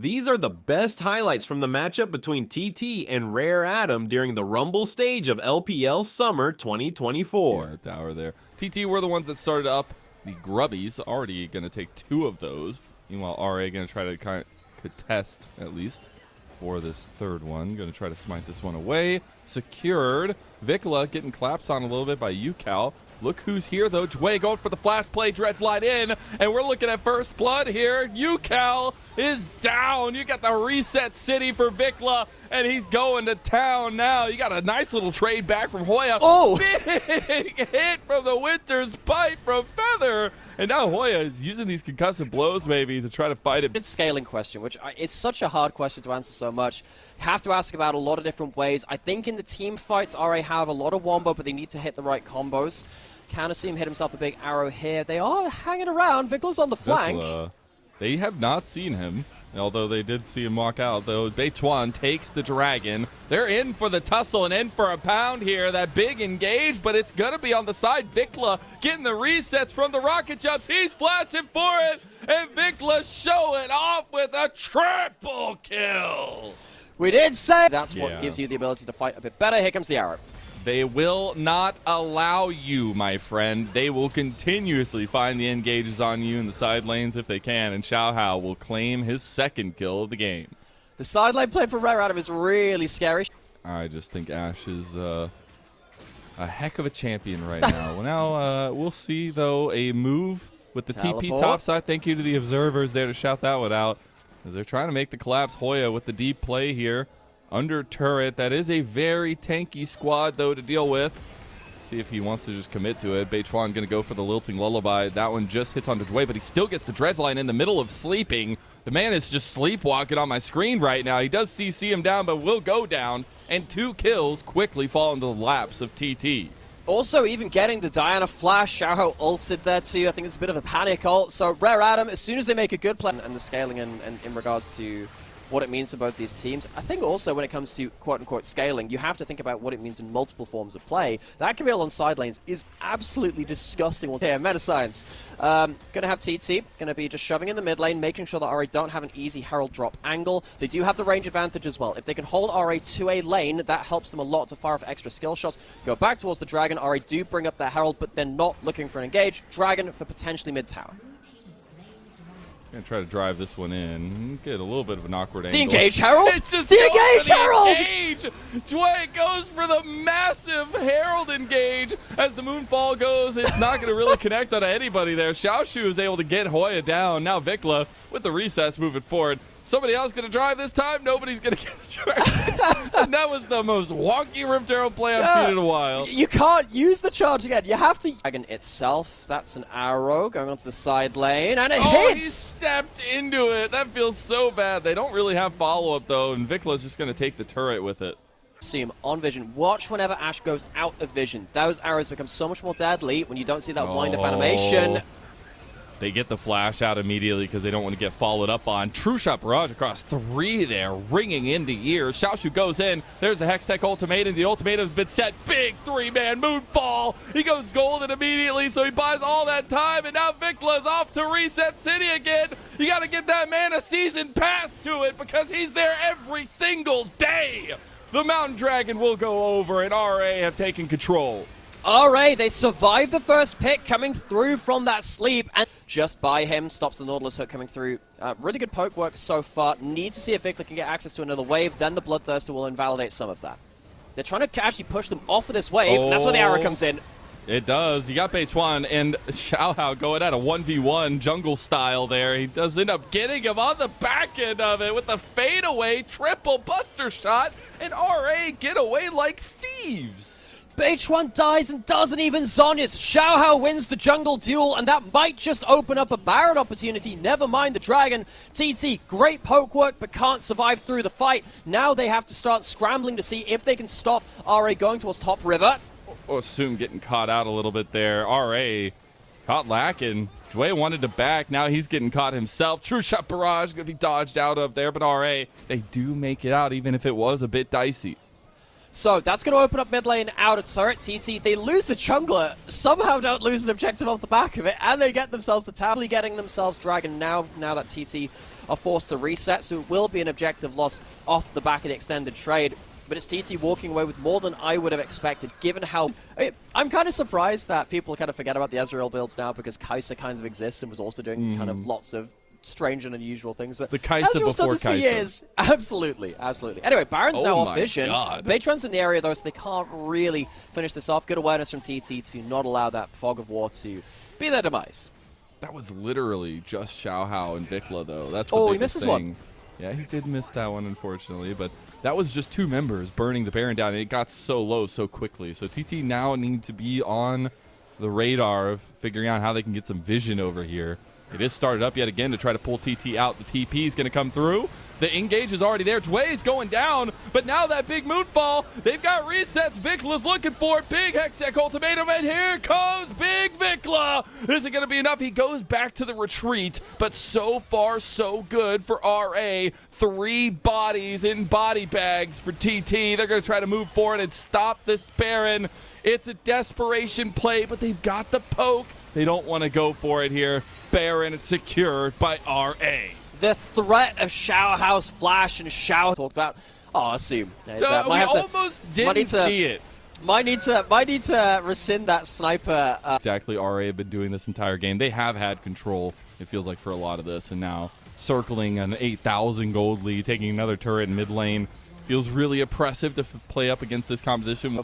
These are the best highlights from the matchup between TT and Rare Atom during the Rumble stage of LPL Summer 2024. Yeah, tower there. TT were the ones that started up. The Grubbies already going to take 2 of those. Meanwhile, RA going to try to kind of contest, at least, for this third one. Going to try to smite this one away. Secured. Vikla getting claps on a little bit by UCal. Look who's here, though. Jway going for the flash play, Dreads light in, and we're looking at first blood here. UCal is down. You got the reset city for Vikla, and he's going to town now. You got a nice little trade back from Hoya. Oh! Big hit from the Winter's Bite from Feather, and now Hoya is using these concussive blows maybe to try to fight it. It's a scaling question, which is such a hard question to answer so much. You have to ask about a lot of different ways. I think in the team fights, RA have a lot of wombo, but they need to hit the right combos. Can assume hit himself a big arrow here. They are hanging around. Vikla's on the flank. Vikla, they have not seen him, although they did see him walk out, though. Beichuan takes the dragon. They're in for the tussle and in for a pound here. That big engage, but it's going to be on the side. Vikla getting the resets from the rocket jumps. He's flashing for it, and Vikla showing off with a triple kill. We did say that's what gives you the ability to fight a bit better. Here comes the arrow. They will not allow you, my friend. They will continuously find the engages on you in the side lanes if they can, and Xiaohao will claim his second kill of the game. The side lane play for Rare Atom is really scary. I just think Ashe is a heck of a champion right now. Well, now we'll see, though, a move with the TP topside. Thank you to the observers there to shout that one out, as they're trying to make the collapse. Hoya with the deep play here. Under turret. That is a very tanky squad, though, to deal with. See if he wants to just commit to it. Beichuan going to go for the Lilting Lullaby. That one just hits onto Jway, but he still gets the Dreads line in the middle of sleeping. The man is just sleepwalking on my screen right now. He does CC him down, but will go down, and 2 kills quickly fall into the laps of TT. Also, even getting the Diana flash, Xiaohao ulted there too. I think it's a bit of a panic ult. So Rare Atom, as soon as they make a good play, and the scaling in regards to what it means for both these teams. I think also when it comes to quote-unquote scaling, you have to think about what it means in multiple forms of play. That Camille on side lanes is absolutely disgusting. Here, Meta Science. Gonna have TT, gonna be just shoving in the mid lane, making sure that RA don't have an easy Herald drop angle. They do have the range advantage as well. If they can hold RA to a lane, that helps them a lot to fire off extra skill shots. Go back towards the Dragon. RA do bring up their Herald, but they're not looking for an engage. Dragon for potentially mid-tower. Gonna try to drive this one in. Get a little bit of an awkward angle. The engage Herald! It's just the engage Herald! Engage! Jway goes for the massive Herald engage. As the Moonfall goes, it's not going to really connect on anybody there. Xiaoshu is able to get Hoya down. Now Vikla with the resets moving forward. Somebody else going to drive this time? Nobody's going to get a charge. And that was the most wonky Rift Arrow play I've seen in a while. You can't use the charge again. You have to... Dragon itself, that's an arrow going onto the side lane, and it hits! He stepped into it. That feels so bad. They don't really have follow-up, though, and Vikla's just going to take the turret with it. See him on vision. Watch whenever Ashe goes out of vision. Those arrows become so much more deadly when you don't see that wind-up animation. They get the flash out immediately because they don't want to get followed up on. True Shot Barrage across 3 there, ringing in the ears. Xiaoshu goes in. There's the Hextech ultimatum. The ultimatum's been set. Big 3-man Moonfall. He goes golden immediately, so he buys all that time, and now Vikla's off to reset City again. You got to give that man a season pass to it because he's there every single day. The Mountain Dragon will go over, and RA have taken control. RA, they survive the first pick coming through from that sleep, and just by him stops the Nautilus hook coming through. Really good poke work so far. Need to see if Vikla can get access to another wave, then the Bloodthirster will invalidate some of that. They're trying to actually push them off of this wave, and that's where the arrow comes in. It does. You got Beichuan and Xiaohao going at a 1v1 jungle style there. He does end up getting him on the back end of it with the fadeaway triple buster shot, and RA get away like thieves. Beichuan dies and doesn't even Zhonya's. Xiaohao wins the jungle duel, and that might just open up a Baron opportunity. Never mind the Dragon. TT, great poke work, but can't survive through the fight. Now they have to start scrambling to see if they can stop RA going towards top river. Or Soon getting caught out a little bit there. RA caught lacking. Jway wanted to back. Now he's getting caught himself. True Shot Barrage going to be dodged out of there, but RA, they do make it out, even if it was a bit dicey. So that's going to open up mid lane out of turret. TT, they lose the jungler, somehow don't lose an objective off the back of it, and they get themselves the tower, getting themselves Dragon now that TT are forced to reset, so it will be an objective loss off the back of the extended trade. But it's TT walking away with more than I would have expected, given how... I'm kind of surprised that people kind of forget about the Ezreal builds now, because Kai'Sa kind of exists and was also doing kind of lots of strange and unusual things. But the Kai'Sa before Kai'Sa. For years. Absolutely, absolutely. Anyway, Baron's now off vision. God. Beitron's in the area, though, so they can't really finish this off. Good awareness from TT to not allow that Fog of War to be their demise. That was literally just Xiaohao and Vikla, though. That's the he biggest misses thing. one. Yeah, he did miss that one, unfortunately, but that was just 2 members burning the Baron down, and it got so low so quickly. So TT now need to be on the radar of figuring out how they can get some vision over here. It is started up yet again to try to pull TT out. The TP is going to come through. The engage is already there. Dway is going down, but now that big Moonfall, they've got resets. Vikla's looking for it. Big Hextech ultimatum, and here comes Big Vikla. Is it going to be enough? He goes back to the retreat, but so far so good for RA. 3 bodies in body bags for TT. They're going to try to move forward and stop this Baron. It's a desperation play, but they've got the poke. They don't want to go for it here. Baron is secured by RA. The threat of Xiaohao's flash and Xiao talked about. I assume. We almost didn't see it. Might need to rescind that sniper. Exactly, RA have been doing this entire game. They have had control, it feels like, for a lot of this, and now circling an 8,000 gold lead, taking another turret in mid lane. Feels really oppressive to play up against this composition.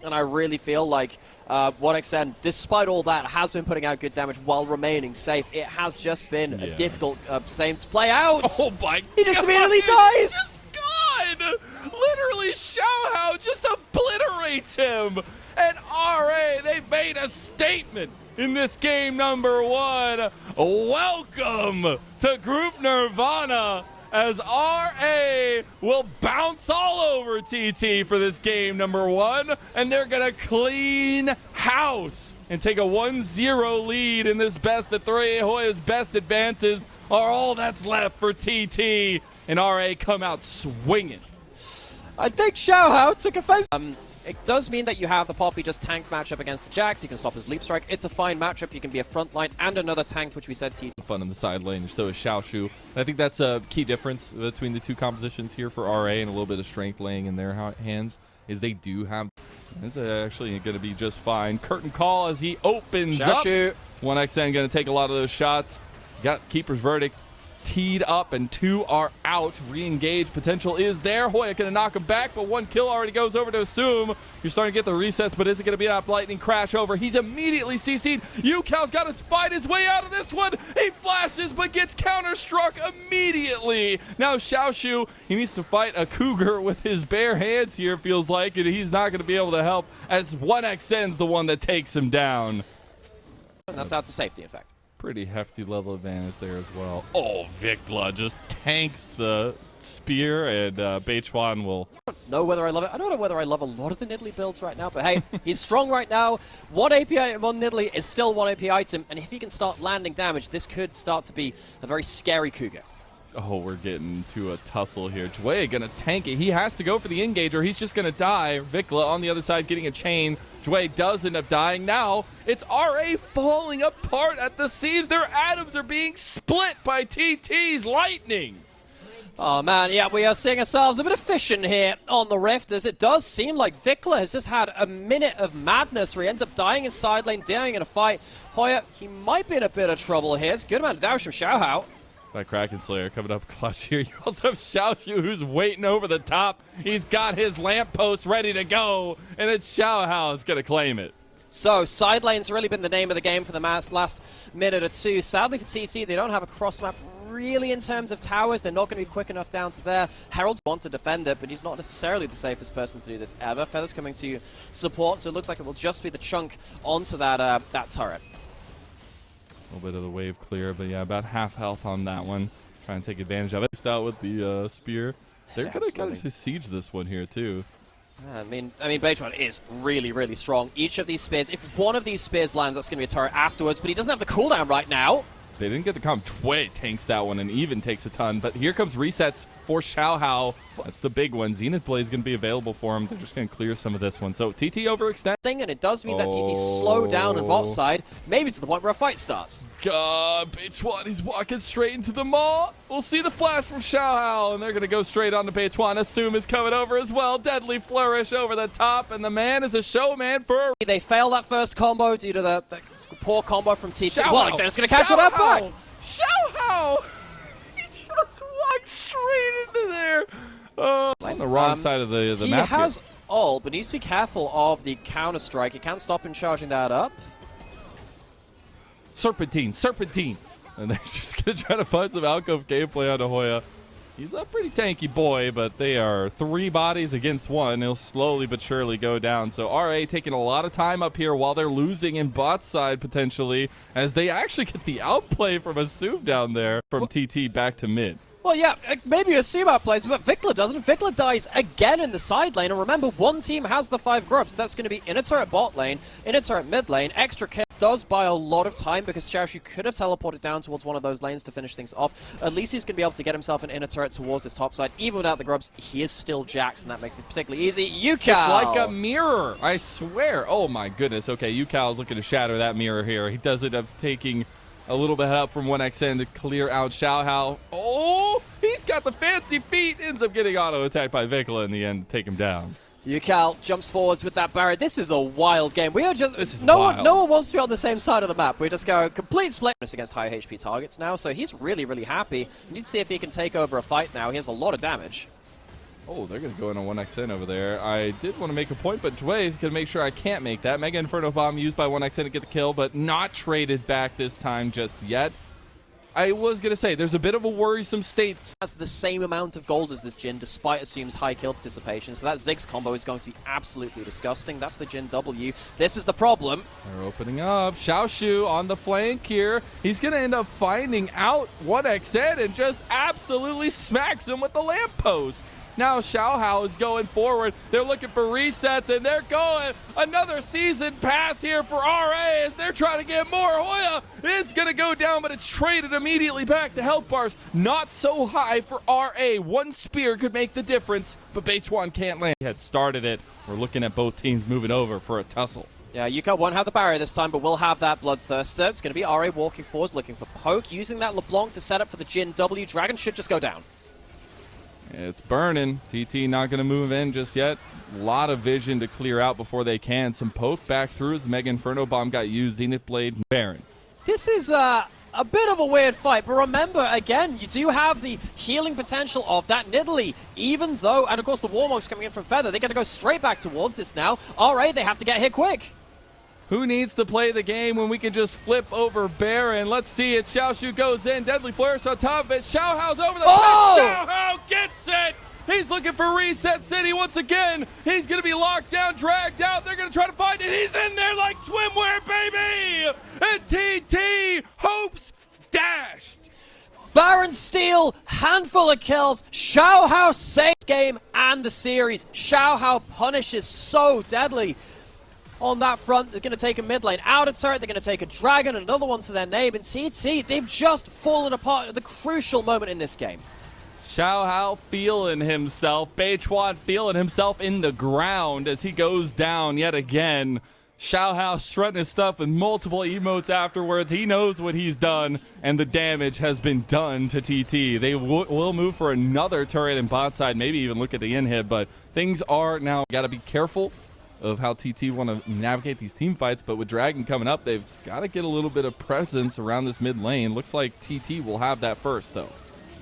And I really feel like 1xN, despite all that, has been putting out good damage while remaining safe. It has just been a difficult same to play out. Oh my god! He just immediately dies! He's gone! Literally, Xiaohao just obliterates him! And RA, they made a statement in this game number 1. Welcome to Group Nirvana, as RA will bounce all over TT for this game number 1, and they're gonna clean house and take a 1-0 lead in this best of 3. Hoya's best advances are all that's left for TT, and RA come out swinging. I think Xiaohao took offense. It does mean that you have the Poppy just tank matchup against the Jax. You can stop his leap strike. It's a fine matchup. You can be a front line and another tank, which we said TT. Fun in the side lane, so is Xiaoshu. I think that's a key difference between the 2 compositions here for RA, and a little bit of strength laying in their hands, is they do have... This is actually going to be just fine. Curtain call as he opens Xiaoshu. up. 1xN going to take a lot of those shots. Got Keeper's Verdict teed up, and 2 are out. Re-engage potential is there. Hoya going to knock him back, but 1 kill already goes over to Assume. You're starting to get the resets, but is it going to be enough? Lightning crash over. He's immediately CC'd. Yukao's got to fight his way out of this one. He flashes, but gets counter-struck immediately. Now Xiaoshu, he needs to fight a Cougar with his bare hands here, feels like, and he's not going to be able to help, as 1xN's the one that takes him down. And that's out to safety, in fact. Pretty hefty level advantage there as well. Oh, Vikla just tanks the spear, and Beichuan will... I don't know whether I love it. I don't know whether I love a lot of the Nidalee builds right now, but hey, he's strong right now. 1 API, 1 Nidalee is still 1 AP item, and if he can start landing damage, this could start to be a very scary Cougar. Oh, we're getting to a tussle here. Dway gonna tank it. He has to go for the engage or he's just gonna die. Vikla on the other side getting a chain. Dway does end up dying. Now it's RA falling apart at the seams. Their atoms are being split by TT's lightning. Oh man, yeah, we are seeing ourselves a bit efficient here on the Rift, as it does seem like Vikla has just had a minute of madness where he ends up dying in side lane, dying in a fight. Hoya, he might be in a bit of trouble here. It's a good amount of damage from Xiaohao. By Kraken Slayer coming up clutch here. You also have Xiaoshu, who's waiting over the top. He's got his lamppost ready to go, and it's Xiaohao that's going to claim it. So, side lane's really been the name of the game for the last minute or 2. Sadly for TT, they don't have a cross map really in terms of towers. They're not going to be quick enough down to there. Herald's want to defend it, but he's not necessarily the safest person to do this ever. Feather's coming to support, so it looks like it will just be the chunk onto that turret. A little bit of the wave clear, but yeah, about half health on that one. Trying to take advantage of it. Start with the spear. They're going to siege this one here too. I mean, Beitron is really, really strong. Each of these spears, if one of these spears lands, that's going to be a turret afterwards, but he doesn't have the cooldown right now. They didn't get the comp. Tway tanks that one and even takes a ton. But here comes resets for Xiaohao. That's the big one. Zenith Blade is going to be available for him. They're just going to clear some of this one. So TT overextend. And it does mean that TT slow down on bot side, maybe to the point where a fight starts. God, Beichuan, he's walking straight into the maw. We'll see the flash from Xiaohao, and they're going to go straight on to Beichuan. Assume is coming over as well. Deadly flourish over the top, and the man is a showman for... They fail that first combo due to the poor combo from TT. Xiaohao. Well, they're just going to catch it up back. Xiaohao! He just walked straight into there. On the wrong side of the map. He has ult, but needs to be careful of the counter strike. He can't stop him charging that up. Serpentine. And they're just going to try to find some alcove gameplay onto Hoya. He's a pretty tanky boy, but they are 3 bodies against 1. He'll slowly but surely go down. So RA taking a lot of time up here while they're losing in bot side potentially, as they actually get the outplay from Assume down there from TT back to mid. Well, yeah, maybe Assume outplays, but Vikla doesn't. Vikla dies again in the side lane, and remember, one team has the 5 grubs. That's going to be inner turret bot lane, inner turret mid lane, extra kill. Does buy a lot of time because Xiaoshu could have teleported down towards one of those lanes to finish things off. At least he's going to be able to get himself an inner turret towards this top side. Even without the grubs, he is still Jax, and that makes it particularly easy. Yukao! It's like a mirror, I swear. Oh my goodness. Okay, Yukao is looking to shatter that mirror here. He does it up taking a little bit up from 1xN to clear out Xiaohao. Oh, he's got the fancy feet. Ends up getting auto-attacked by Vikla in the end to take him down. Yukao jumps forwards with that barrier. This is a wild game. We are just... This is no wild. no one wants to be on the same side of the map. We just go complete split against high HP targets now, so he's really, really happy. We need to see if he can take over a fight now. He has a lot of damage. Oh, they're going to go in on 1xN over there. I did want to make a point, but Dway's going to make sure I can't make that. Mega Inferno Bomb used by 1xN to get the kill, but not traded back this time just yet. I was going to say, there's a bit of a worrisome state. Has the same amount of gold as this Jhin, despite Assume's high kill participation. So that Ziggs combo is going to be absolutely disgusting. That's the Jhin W. This is the problem. They're opening up. Xiaoshu on the flank here. He's going to end up finding out 1xN and just absolutely smacks him with the lamppost. Now Xiaohao is going forward. They're looking for resets, and they're going. Another season pass here for RA as they're trying to get more. Hoya is going to go down, but it's traded immediately back. The health bars not so high for RA. One spear could make the difference, but Beichuan can't land. He had started it. We're looking at both teams moving over for a tussle. Yeah, Yukao won't have the barrier this time, but will have that Bloodthirster. It's going to be RA walking forwards, looking for poke, using that LeBlanc to set up for the Jhin W. Dragon should just go down. It's burning. TT not going to move in just yet. A lot of vision to clear out before they can. Some poke back through as the Mega Inferno Bomb got used. Zenith Blade, Baron. This is a bit of a weird fight, but remember, again, you do have the healing potential of that Nidalee, even though, and of course the Warmog's coming in from Feather. They're going to go straight back towards this now. Alright, they have to get here quick. Who needs to play the game when we can just flip over Baron? Let's see it. Xiaoshu goes in. Deadly Flourish on top of it. Xiaohao's over the fence. Xiaohao gets it. He's looking for Reset City once again. He's going to be locked down, dragged out. They're going to try to find it. He's in there like swimwear, baby. And TT hopes dashed. Baron steal, handful of kills. Xiaohao saves the game and the series. Xiaohao punishes so deadly. On that front, they're going to take a mid lane outer turret, they're going to take a dragon, another one to their name, and TT, they've just fallen apart at the crucial moment in this game. Xiaohao feeling himself, Beichuan feeling himself in the ground as he goes down yet again. Xiaohao strutting his stuff with multiple emotes afterwards. He knows what he's done, and the damage has been done to TT. They will move for another turret in bot side, maybe even look at the inhib, but things are now, got to be careful of how TT want to navigate these team fights, but with Dragon coming up, they've got to get a little bit of presence around this mid lane. Looks like TT will have that first, though.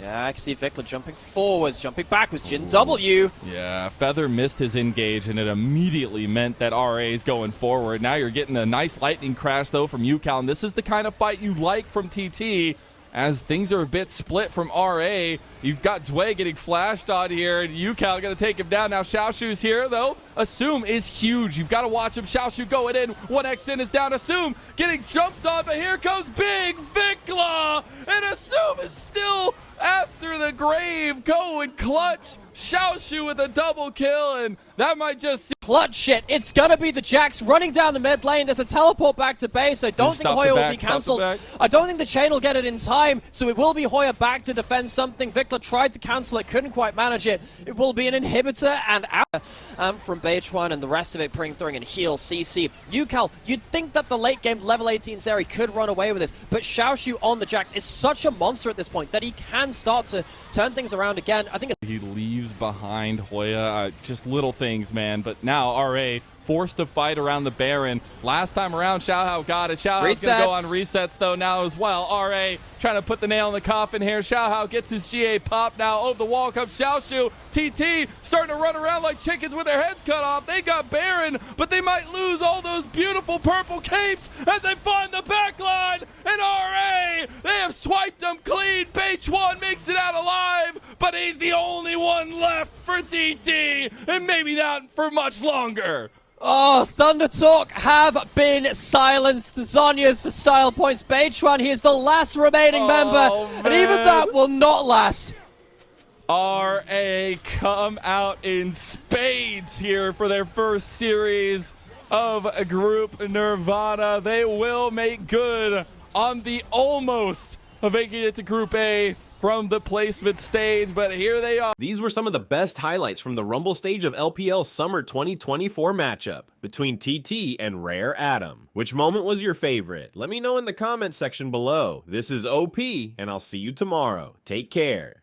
Yeah, I can see Vikla jumping forwards, jumping backwards, Jhin W. Yeah, Feather missed his engage, and it immediately meant that RA is going forward. Now you're getting a nice lightning crash, though, from Yukao, and this is the kind of fight you like from TT. as things are a bit split from RA. You've got Dway getting flashed on here, and Yucal going to take him down. Now Xiaoshu's here, though. Assume is huge. You've got to watch him. Xiaoshu going in. 1x in is down. Assume getting jumped on, but here comes Big Vikla, and Assume is still after the grave. Going clutch. Xiaoshu with a double kill, and that might just clutch it. It's gonna be the Jax running down the mid lane. There's a teleport back to base. I don't think Hoya will be cancelled. I don't think the chain will get it in time, so it will be Hoya back to defend something. Vikla tried to cancel it, couldn't quite manage it. It will be an inhibitor and out from Beichuan, and the rest of it throwing in heal, CC. Yucal, you'd think that the late game level 18 Zeri could run away with this, but Xiaoshu on the Jax is such a monster at this point that he can start to turn things around again. I think he leaves behind Hoya. Just little things, man. But now RA forced to fight around the Baron. Last time around, Xiaohao got it. Xiaohao's going to go on resets, though, now as well. RA trying to put the nail in the coffin here. Xiaohao gets his GA pop now. Over the wall comes Xiaoshu. TT starting to run around like chickens with their heads cut off. They got Baron, but they might lose all those beautiful purple capes as they find the backline. And RA, they have swiped them clean. Beichuan makes it out alive, but he's the only one left for TT, and maybe not for much longer. Oh, ThunderTalk have been silenced. The Zonyas for style points. Beichuan, he is the last remaining member, man. and even that will not last. RA come out in spades here for their first series of Group Nirvana. They will make good on the almost of making it to Group A from the placement stage, but here they are. These were some of the best highlights from the Rumble stage of LPL Summer 2024 matchup between TT and Rare Atom. Which moment was your favorite? Let me know in the comment section below. This is OP, and I'll see you tomorrow. Take care.